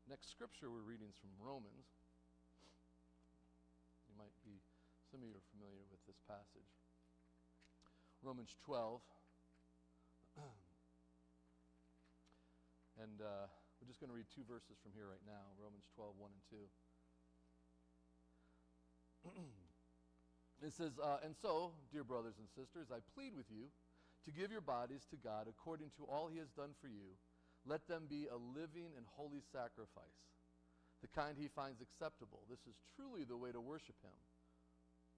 Next scripture we're reading is from Romans. Some of you are familiar with this passage. Romans 12. And we're just going to read two verses from here right now. Romans 12, 1 and 2. It says, and so, dear brothers and sisters, I plead with you to give your bodies to God according to all he has done for you. Let them be a living and holy sacrifice, the kind he finds acceptable. This is truly the way to worship him.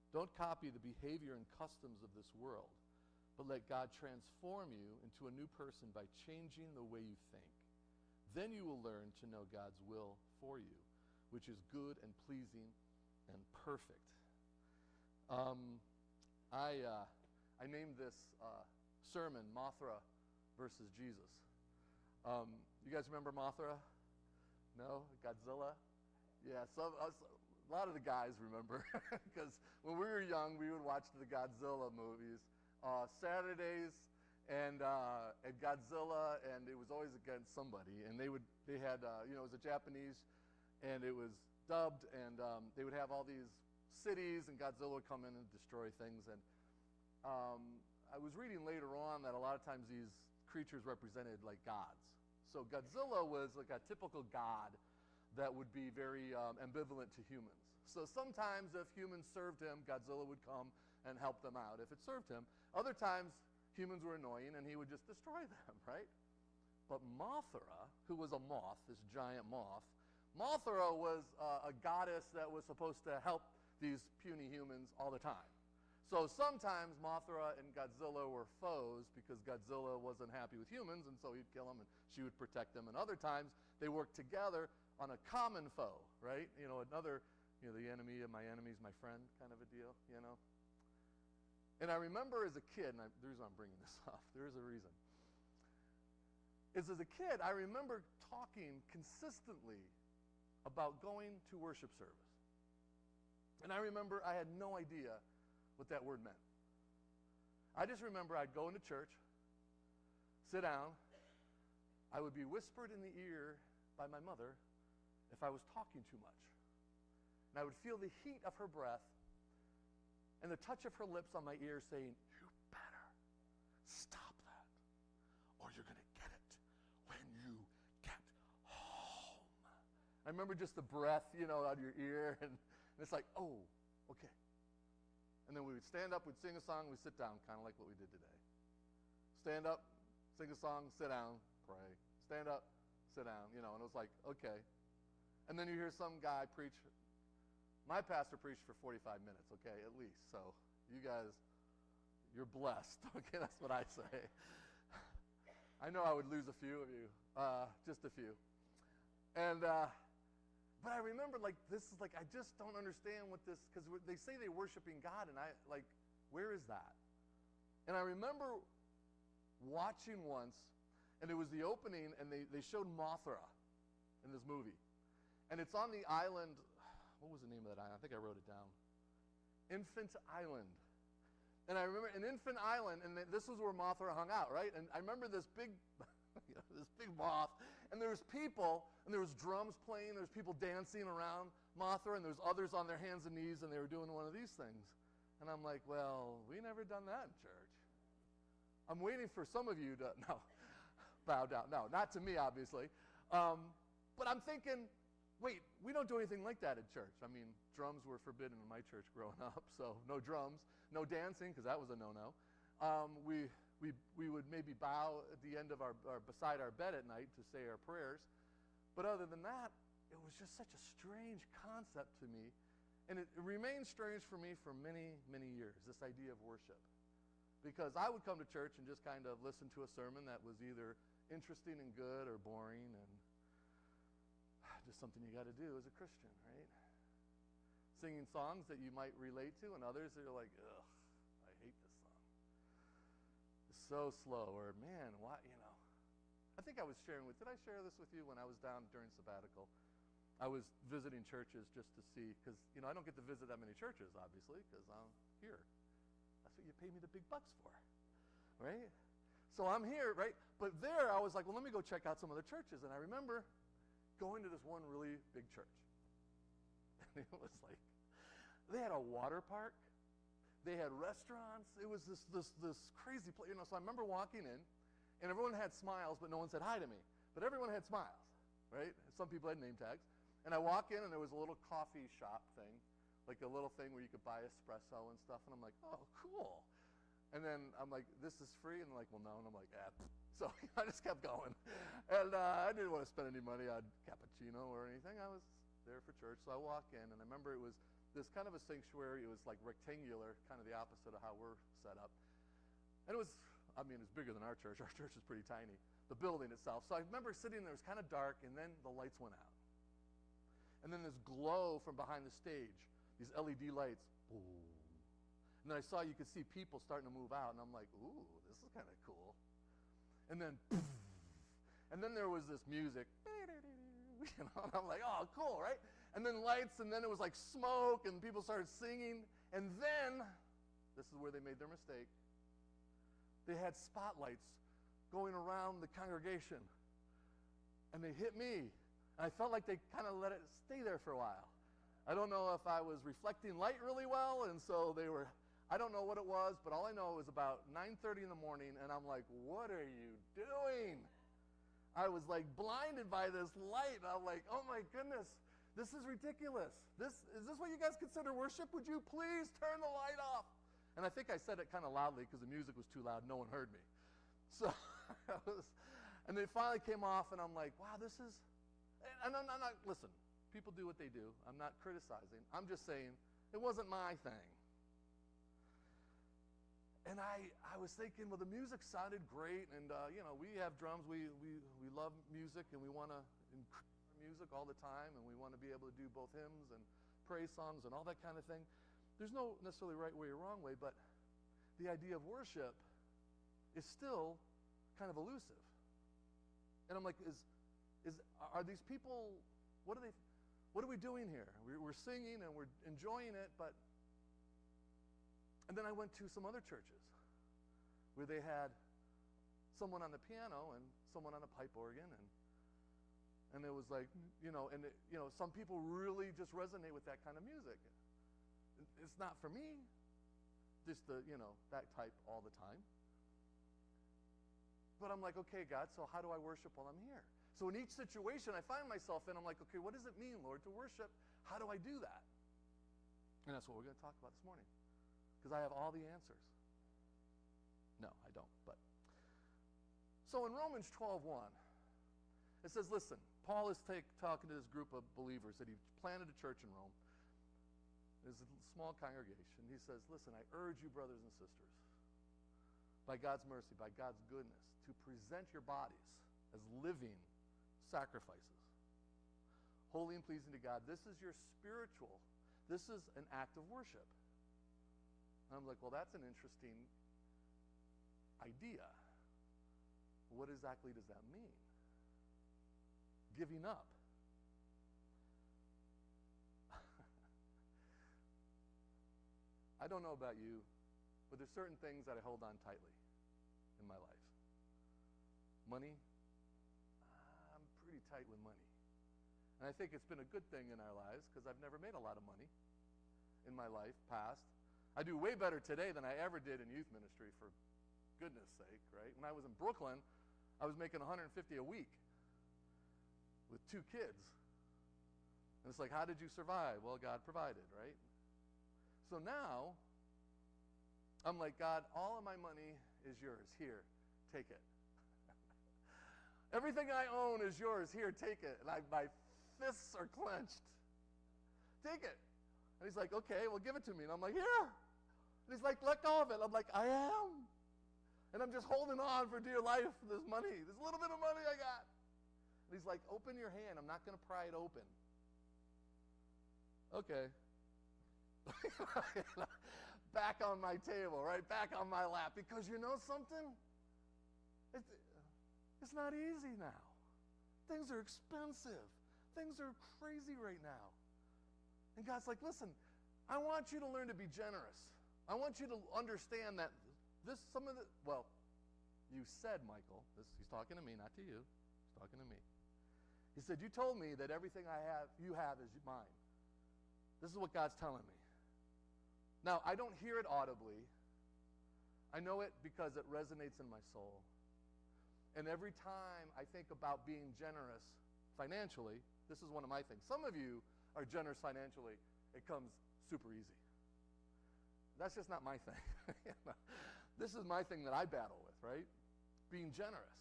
Don't copy the behavior and customs of this world, but let God transform you into a new person by changing the way you think. Then you will learn to know God's will for you, which is good and pleasing and perfect. I named this sermon Mothera versus Jesus. You guys remember Mothera? No? Godzilla? Yeah, a lot of the guys remember, because when we were young, we would watch the Godzilla movies Saturdays, and Godzilla, and it was always against somebody. And they had it was a Japanese, and it was dubbed, and they would have all these cities, and Godzilla would come in and destroy things. And I was reading later on that a lot of times these creatures represented like gods. So Godzilla was like a typical god that would be very ambivalent to humans. So sometimes if humans served him, Godzilla would come and help them out if it served him. Other times humans were annoying and he would just destroy them, right? But Mothera, who was a moth, this giant moth, Mothera was a goddess that was supposed to help these puny humans all the time. So sometimes Mothera and Godzilla were foes because Godzilla wasn't happy with humans, and so he'd kill them and she would protect them. And other times they worked together on a common foe, right? The enemy of my enemy is my friend kind of a deal, And I remember as a kid, and the reason I'm bringing this up, there is a reason, is as a kid, I remember talking consistently about going to worship service. And I remember I had no idea what that word meant. I just remember I'd go into church, sit down, I would be whispered in the ear by my mother if I was talking too much. And I would feel the heat of her breath and the touch of her lips on my ear saying, "You better stop that, or you're going to get it when you get home." I remember just the breath, out of your ear, and it's like, oh, okay. And then we would stand up, we'd sing a song, we'd sit down, kind of like what we did today. Stand up, sing a song, sit down, pray. Stand up, sit down, and it was like, okay. And then you hear some guy preach. My pastor preached for 45 minutes, okay, at least. So you guys, you're blessed, okay? That's what I say. I know I would lose a few of you, just a few. And but I remember, this is I just don't understand what this, because they say they're worshiping God, and where is that? And I remember watching once, and it was the opening, and they showed Mothera in this movie. And it's on the island, what was the name of that island? I think I wrote it down. Infant Island. And I remember an Infant Island, and this was where Mothera hung out, right? And I remember this big, this big moth, and there was people, and there was drums playing, there was people dancing around Mothera, and there was others on their hands and knees, and they were doing one of these things. And I'm like, well, we never done that in church. I'm waiting for some of you to, bow down. No, not to me, obviously. But I'm thinking, wait, we don't do anything like that in church. I mean, drums were forbidden in my church growing up, so no drums, no dancing, because that was a no-no. We would maybe bow at the end of beside our bed at night to say our prayers. But other than that, it was just such a strange concept to me. And it remained strange for me for many, many years, this idea of worship. Because I would come to church and just kind of listen to a sermon that was either interesting and good or boring, and just something you got to do as a Christian, right? Singing songs that you might relate to, and others that are like, ugh, I hate this song. It's so slow, or man, why, I think I was sharing did I share this with you when I was down during sabbatical? I was visiting churches just to see, because, I don't get to visit that many churches, obviously, because I'm here. That's what you pay me the big bucks for, right? So I'm here, right? But there I was like, well, let me go check out some other churches. And I remember going to this one really big church. And it was like, they had a water park. They had restaurants. It was this crazy place. So I remember walking in, and everyone had smiles, but no one said hi to me. But everyone had smiles, right? Some people had name tags. And I walk in, and there was a little coffee shop thing, like a little thing where you could buy espresso and stuff. And I'm like, oh, cool. And then I'm like, this is free? And they're like, well, no. And I'm like, So I just kept going. And I didn't want to spend any money on cappuccino or anything. I was there for church. So I walk in, and I remember it was this kind of a sanctuary. It was like rectangular, kind of the opposite of how we're set up. And it was bigger than our church. Our church is pretty tiny, the building itself. So I remember sitting there. It was kind of dark, and then the lights went out. And then this glow from behind the stage, these LED lights. Boom. And then I saw you could see people starting to move out, and I'm like, ooh, this is kind of cool. And then, poof, and then there was this music, and I'm like, oh, cool, right? And then lights, and then it was like smoke, and people started singing. And then, this is where they made their mistake, they had spotlights going around the congregation. And they hit me. And I felt like they kind of let it stay there for a while. I don't know if I was reflecting light really well, and so they were, I don't know what it was, but all I know it was about 9:30 in the morning, and I'm like, what are you doing? I was like blinded by this light. I'm like, oh my goodness, this is ridiculous. Is this what you guys consider worship? Would you please turn the light off? And I think I said it kind of loudly because the music was too loud. No one heard me. So, and they finally came off, and I'm like, wow, this is, and I'm not, listen, people do what they do. I'm not criticizing. I'm just saying it wasn't my thing. And I was thinking, well, the music sounded great, and we have drums. We love music, and we want to increase our music all the time, and we want to be able to do both hymns and praise songs and all that kind of thing. There's no necessarily right way or wrong way, but the idea of worship is still kind of elusive. And I'm like, are these people? What are we doing here? We're singing and we're enjoying it, but. And then I went to some other churches where they had someone on the piano and someone on a pipe organ, and it was like, some people really just resonate with that kind of music. It's not for me, just that type all the time. But I'm like, okay, God, so how do I worship while I'm here? So in each situation I find myself in, I'm like, okay, what does it mean, Lord, to worship? How do I do that? And that's what we're going to talk about this morning. Because I have all the answers. No, I don't. But so in Romans 12:1, it says, listen, Paul is talking to this group of believers that he planted a church in Rome. There's a small congregation. He says, listen, I urge you, brothers and sisters, by God's mercy, by God's goodness, to present your bodies as living sacrifices, holy and pleasing to God. This is your spiritual. This is an act of worship. And I'm like, well, that's an interesting idea. What exactly does that mean? Giving up. I don't know about you, but there's certain things that I hold on tightly in my life. Money, I'm pretty tight with money. And I think it's been a good thing in our lives because I've never made a lot of money in my life past. I do way better today than I ever did in youth ministry, for goodness sake, right? When I was in Brooklyn, I was making $150 a week with 2 kids. And it's like, how did you survive? Well, God provided, right? So now, I'm like, God, all of my money is yours. Here, take it. Everything I own is yours. Here, take it. And my fists are clenched. Take it. And he's like, okay, well, give it to me. And I'm like, here. And he's like, let go of it. I'm like, I am. And I'm just holding on for dear life for this money, this little bit of money I got. And he's like, open your hand. I'm not going to pry it open. Okay. Back on my table, right? Back on my lap. Because you know something? It's not easy now. Things are expensive. Things are crazy right now. And God's like, listen, I want you to learn to be generous. I want you to understand that you said, Michael, he's talking to me, not to you. He's talking to me. He said, you told me that everything you have is mine. This is what God's telling me. Now, I don't hear it audibly. I know it because it resonates in my soul. And every time I think about being generous financially, this is one of my things. Some of you are generous financially. It comes super easy. That's just not my thing. This is my thing that I battle with, right? Being generous.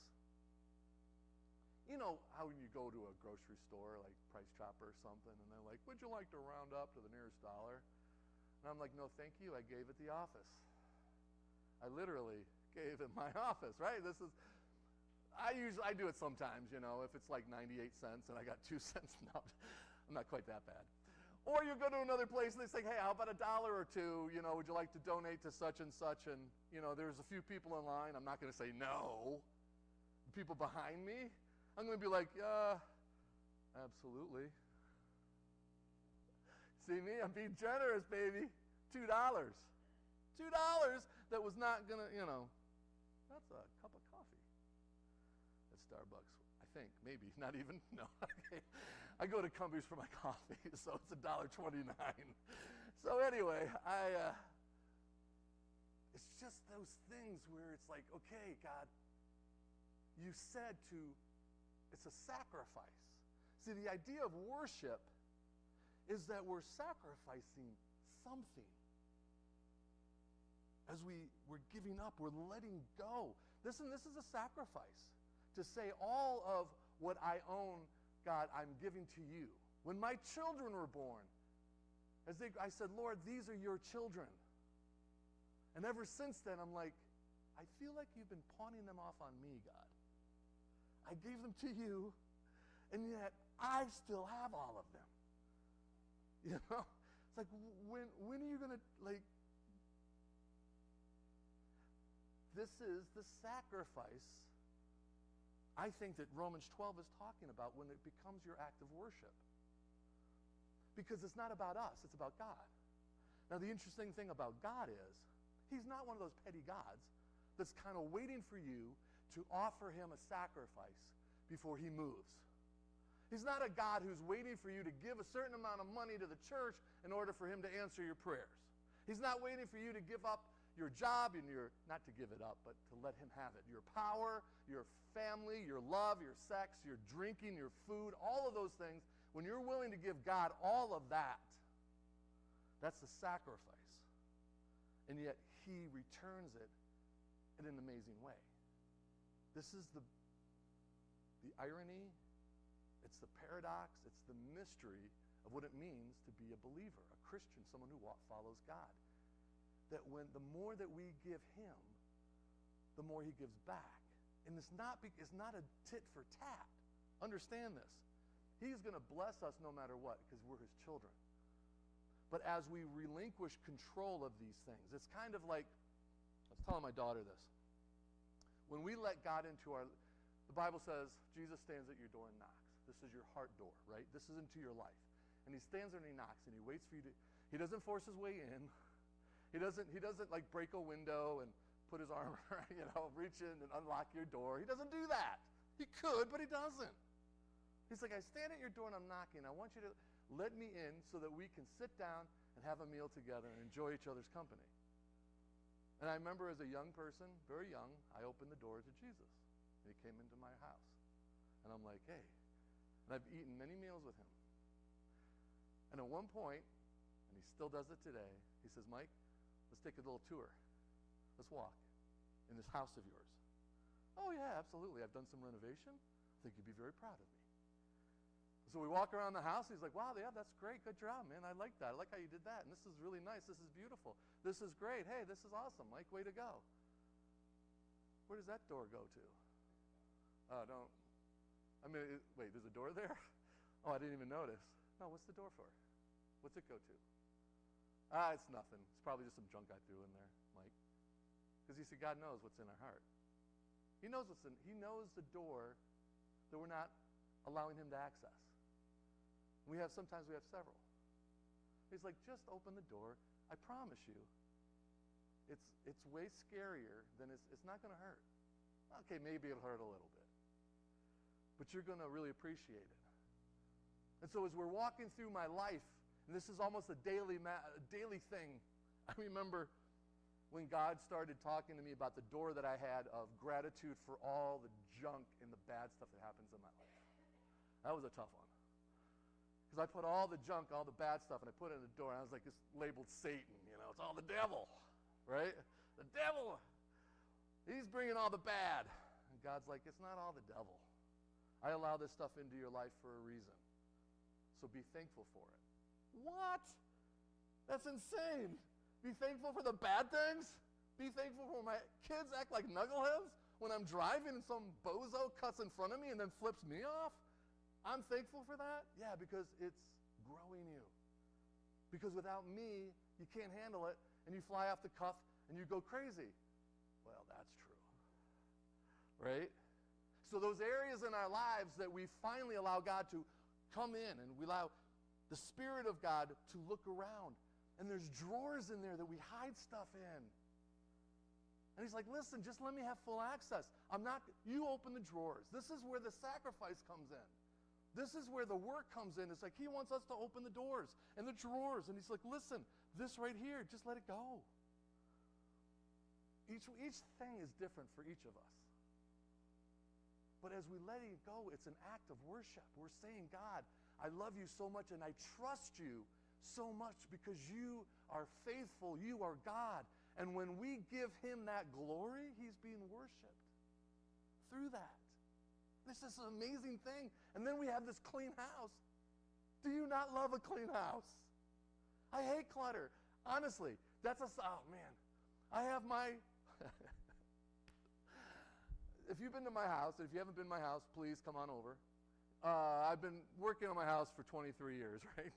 You know how when you go to a grocery store, like Price Chopper or something, and they're like, would you like to round up to the nearest dollar? And I'm like, no, thank you. I gave at the office. I literally gave at my office, right? I do it sometimes, you know, if it's like 98 cents and I got 2 cents. No, I'm not quite that bad. Or you go to another place and they say, hey, how about $1 or $2? You know, would you like to donate to such and such? And, you know, there's a few people in line. I'm not going to say no. People behind me, I'm going to be like, absolutely. See me? I'm being generous, baby. $2. $2 that was not going to, you know, that's a cup of coffee at Starbucks, I think. Maybe. Not even. No. I go to Cumbies for my coffee, so it's $1.29. So anyway, it's just those things where it's like, okay, God, you said it's a sacrifice. See, the idea of worship is that we're sacrificing something. As we're giving up, we're letting go. This is a sacrifice. To say all of what I own, God, I'm giving to you. When my children were born, I said, Lord, these are your children. And ever since then, I'm like, I feel like you've been pawning them off on me, God. I gave them to you, and yet I still have all of them. You know? It's like, when are you going to, like, this is the sacrifice I think that Romans 12 is talking about when it becomes your act of worship. Because it's not about us, it's about God. Now, the interesting thing about God is, he's not one of those petty gods that's kind of waiting for you to offer him a sacrifice before he moves. He's not a God who's waiting for you to give a certain amount of money to the church in order for him to answer your prayers. He's not waiting for you to give up your job and not to give it up, but to let him have it. Your power, your family, your love, your sex, your drinking, your food, all of those things. When you're willing to give God all of that, that's the sacrifice. And yet he returns it in an amazing way. This is the irony, it's the paradox, it's the mystery of what it means to be a believer, a Christian, someone who follows God. That the more that we give him, the more he gives back. And it's not a tit for tat. Understand this. He's going to bless us no matter what because we're his children. But as we relinquish control of these things, it's kind of like, I was telling my daughter this. When we let God into the Bible says, Jesus stands at your door and knocks. This is your heart door, right? This is into your life. And he stands there and he knocks and he waits for you he doesn't force his way in. He doesn't like break a window and put his arm around, reach in and unlock your door. He doesn't do that. He could, but he doesn't. He's like, I stand at your door and I'm knocking. I want you to let me in so that we can sit down and have a meal together and enjoy each other's company. And I remember as a young person, very young, I opened the door to Jesus. And he came into my house. And I'm like, hey. And I've eaten many meals with him. And at one point, and he still does it today, he says, Mike, let's take a little tour. Let's walk in this house of yours. Oh, yeah, absolutely. I've done some renovation. I think you'd be very proud of me. So we walk around the house. He's like, wow, yeah, that's great. Good job, man. I like that. I like how you did that. And this is really nice. This is beautiful. This is great. Hey, this is awesome. Mike, way to go. Where does that door go to? Wait, there's a door there? Oh, I didn't even notice. No, what's the door for? What's it go to? It's nothing. It's probably just some junk I threw in there, Mike. Because you see, God knows what's in our heart. He knows He knows the door that we're not allowing him to access. Sometimes we have several. He's like, just open the door. I promise you, it's way scarier than it's not going to hurt. Okay, maybe it'll hurt a little bit. but you're going to really appreciate it. And so as we're walking through my life, and this is almost a daily thing, I remember when God started talking to me about the door that I had of gratitude for all the junk and the bad stuff that happens in my life. That was a tough one. Because I put all the junk, all the bad stuff, and I put it in the door, and I was like, it's labeled Satan, it's all the devil, right? The devil, he's bringing all the bad. And God's like, it's not all the devil. I allow this stuff into your life for a reason. So be thankful for it. What? That's insane. Be thankful for the bad things? Be thankful for my kids act like knuckleheads when I'm driving and some bozo cuts in front of me and then flips me off? I'm thankful for that? Yeah, because it's growing you. Because without me, you can't handle it, and you fly off the cuff, and you go crazy. Well, that's true. Right? So those areas in our lives that we finally allow God to come in, and we allow the Spirit of God to look around, and there's drawers in there that we hide stuff in. And he's like, listen, just let me have full access. You open the drawers. This is where the sacrifice comes in. This is where the work comes in. It's like he wants us to open the doors and the drawers. And he's like, listen, this right here, just let it go. Each thing is different for each of us. But as we let it go, it's an act of worship. We're saying, God, I love you so much and I trust you so much because you are faithful. You are God. And when we give him that glory, he's being worshiped through that. This is an amazing thing. And then we have this clean house. Do you not love a clean house? I hate clutter. Honestly, oh man. I have my, if you've been to my house, if you haven't been to my house, please come on over. I've been working on my house for 23 years, right?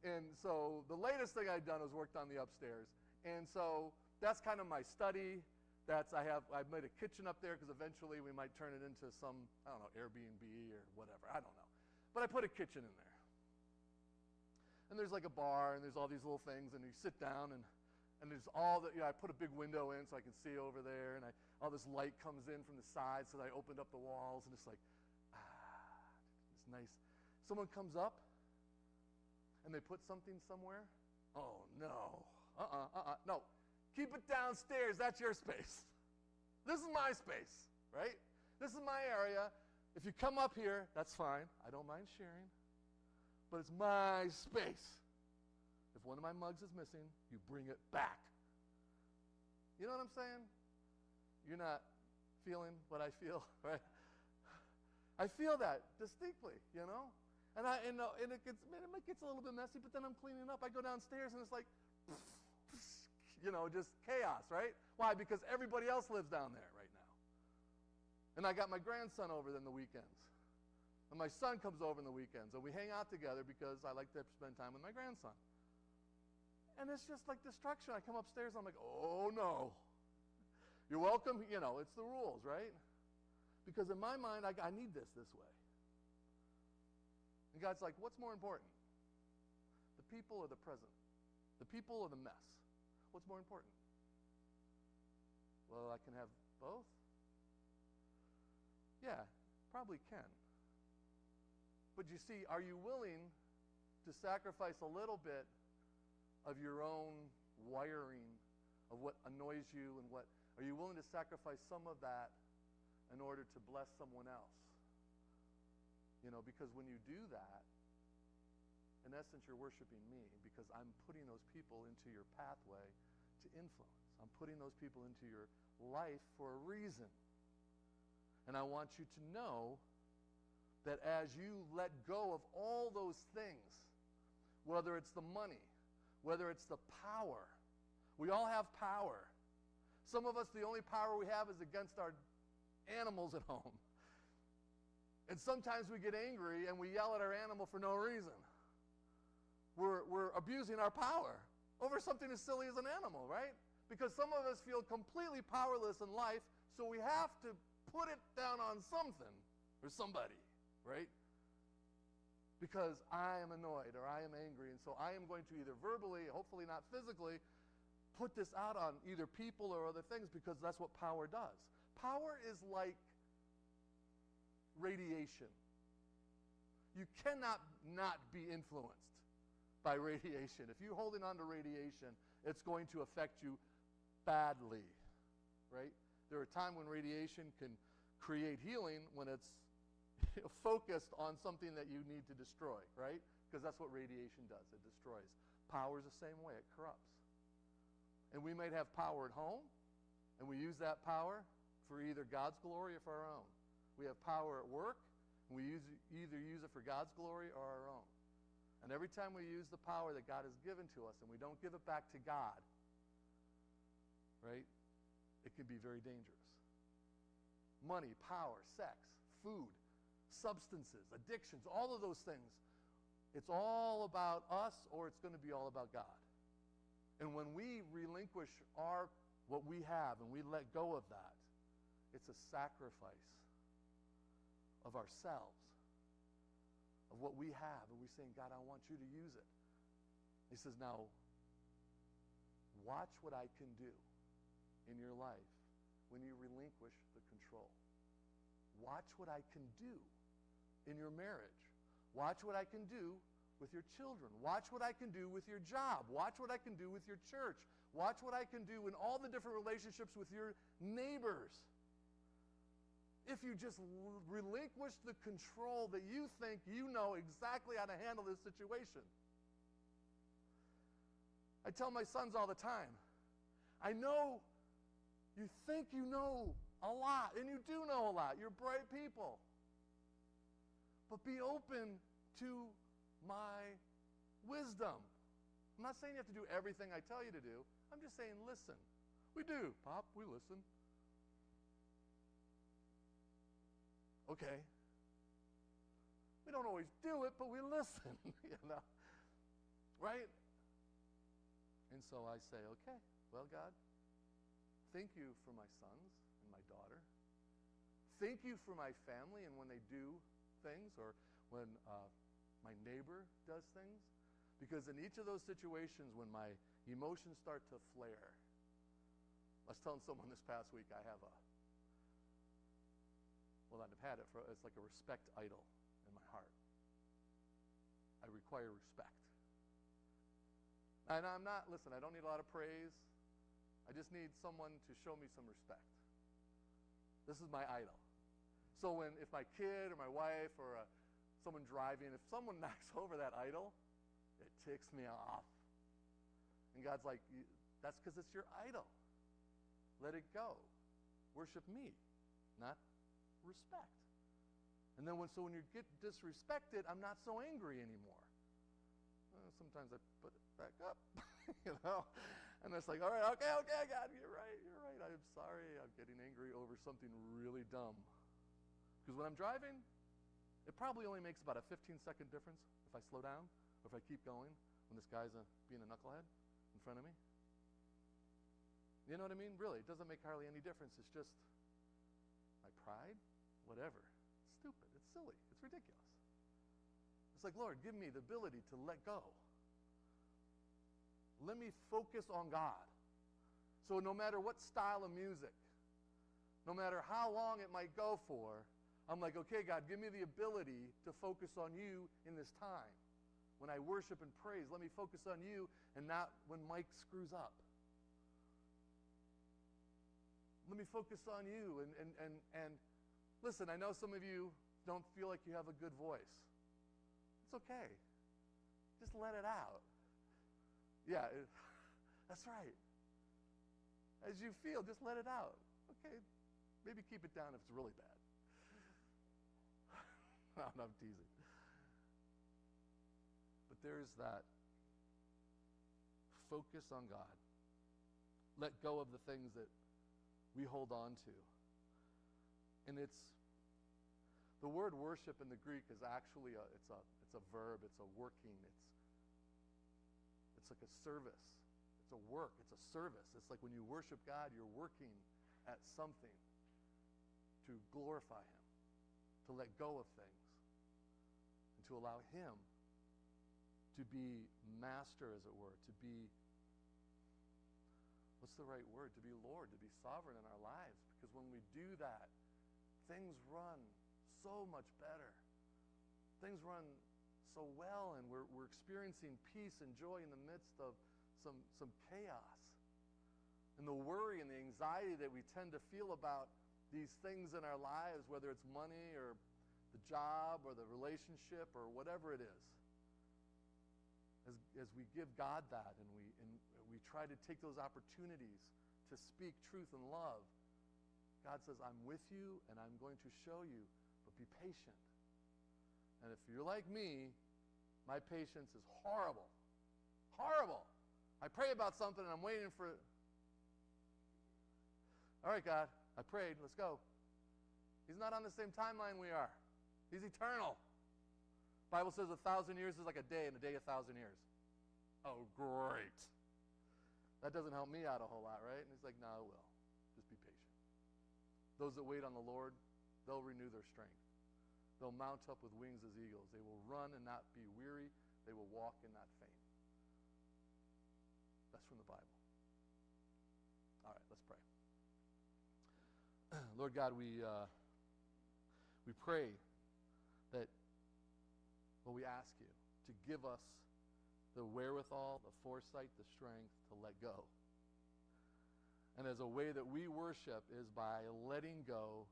And so the latest thing I've done was worked on the upstairs. And so that's kind of my study. I've made a kitchen up there because eventually we might turn it into some, I don't know, Airbnb or whatever. I don't know. But I put a kitchen in there. And there's like a bar and there's all these little things and you sit down and there's I put a big window in so I can see over there and all this light comes in from the side so that I opened up the walls and it's like, it's nice. Someone comes up and they put something somewhere. Oh, no. No. Keep it downstairs. That's your space. This is my space, right? This is my area. If you come up here, that's fine. I don't mind sharing. But it's my space. If one of my mugs is missing, you bring it back. You know what I'm saying? You're not feeling what I feel, right? I feel that distinctly, And it gets a little bit messy, but then I'm cleaning up. I go downstairs and it's like, just chaos, right? Why? Because everybody else lives down there right now. And I got my grandson over in the weekends. And my son comes over in the weekends. And we hang out together because I like to spend time with my grandson. And it's just like destruction. I come upstairs, I'm like, oh no. You're welcome. It's the rules, right? Because in my mind, I need this way. And God's like, what's more important? The people or the present? The people or the mess? What's more important? Well, I can have both? Yeah, probably can. But you see, are you willing to sacrifice a little bit of your own wiring, of what annoys you and what, are you willing to sacrifice some of that in order to bless someone else? Because when you do that, in essence, you're worshiping me because I'm putting those people into your pathway to influence. I'm putting those people into your life for a reason. And I want you to know that as you let go of all those things, whether it's the money, whether it's the power, we all have power. Some of us, the only power we have is against our animals at home. And sometimes we get angry and we yell at our animal for no reason. We're abusing our power over something as silly as an animal, right? Because some of us feel completely powerless in life, so we have to put it down on something or somebody, right? Because I am annoyed or I am angry, and so I am going to either verbally, hopefully not physically, put this out on either people or other things because that's what power does. Power is like radiation. You cannot not be influenced by radiation. If you're holding on to radiation, it's going to affect you badly, right? There are times when radiation can create healing when it's focused on something that you need to destroy, right? Because that's what radiation does. It destroys. Power is the same way. It corrupts. And we might have power at home, and we use that power for either God's glory or for our own. We have power at work, and we either use it for God's glory or our own. And every time we use the power that God has given to us and we don't give it back to God, right, it can be very dangerous. Money, power, sex, food, substances, addictions, all of those things. It's all about us or it's going to be all about God. And when we relinquish what we have and we let go of that, it's a sacrifice of ourselves, of what we have. And we're saying, God, I want you to use it. He says, now, watch what I can do in your life when you relinquish the control. Watch what I can do in your marriage. Watch what I can do with your children. Watch what I can do with your job. Watch what I can do with your church. Watch what I can do in all the different relationships with your neighbors. If you just relinquish the control that you think you know exactly how to handle this situation. I tell my sons all the time, I know you think you know a lot, and you do know a lot. You're bright people. But be open to my wisdom. I'm not saying you have to do everything I tell you to do. I'm just saying listen. We do. Pop, we listen. Okay. We don't always do it, but we listen, you know. Right? And so I say, okay, well, God, thank you for my sons and my daughter. Thank you for my family and when they do things or when my neighbor does things. Because in each of those situations when my emotions start to flare, I was telling someone this past week I have I've had it for, it's like a respect idol in my heart. I require respect. And I'm not, listen, I don't need a lot of praise. I just need someone to show me some respect. This is my idol. So if my kid or my wife or someone driving, if someone knocks over that idol, it ticks me off. And God's like, that's because it's your idol. Let it go. Worship me, not respect. And then when you get disrespected, I'm not so angry anymore. Sometimes I put it back up, you know. And it's like, all right, okay, God, you're right. I'm sorry. I'm getting angry over something really dumb. Because when I'm driving, it probably only makes about a 15-second difference if I slow down or if I keep going when this guy's being a knucklehead in front of me. You know what I mean? Really, it doesn't make hardly any difference. It's just my pride, whatever. It's stupid. It's silly. It's ridiculous. It's like, Lord, give me the ability to let go. Let me focus on God. So no matter what style of music, no matter how long it might go for, I'm like, okay, God, give me the ability to focus on you in this time. When I worship and praise, let me focus on you and not when Mike screws up. Let me focus on you. And listen, I know some of you don't feel like you have a good voice. It's okay. Just let it out. Yeah, that's right. As you feel, just let it out. Okay, maybe keep it down if it's really bad. No, I'm teasing. But there's that focus on God. Let go of the things that we hold on to. And the word worship in the Greek is actually it's a verb, it's a working, it's like a service. It's a work, it's a service. It's like when you worship God, you're working at something to glorify Him, to let go of things, and to allow Him to be master, as it were, to be, what's the right word? To be Lord, to be sovereign in our lives. Because when we do that, things run so much better. Things run so well, and we're experiencing peace and joy in the midst of some chaos. And the worry and the anxiety that we tend to feel about these things in our lives, whether it's money or the job or the relationship or whatever it is, as we give God that and we try to take those opportunities to speak truth and love, God says, I'm with you and I'm going to show you, but be patient. And if you're like me, my patience is horrible. Horrible. I pray about something and I'm waiting for it. All right, God, I prayed. Let's go. He's not on the same timeline we are. He's eternal. The Bible says 1,000 years is like a day, and a day 1,000 years. Oh, great. That doesn't help me out a whole lot, right? And he's like, no, it will. Just be patient. Those that wait on the Lord, they'll renew their strength. They'll mount up with wings as eagles. They will run and not be weary. They will walk and not faint. That's from the Bible. All right, let's pray. Lord God, we pray that, well, we ask you to give us the wherewithal, the foresight, the strength to let go. And as a way that we worship is by letting go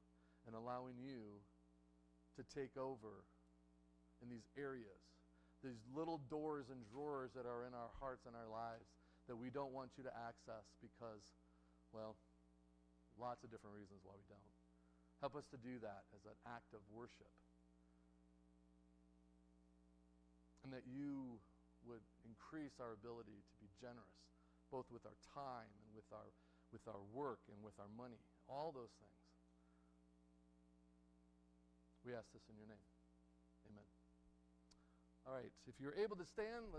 and allowing you to take over in these areas, these little doors and drawers that are in our hearts and our lives that we don't want you to access because, well, lots of different reasons why we don't. Help us to do that as an act of worship. And that you would increase our ability to be generous, both with our time and with our work and with our money, all those things. We ask this in your name. Amen. All right, if you're able to stand, let's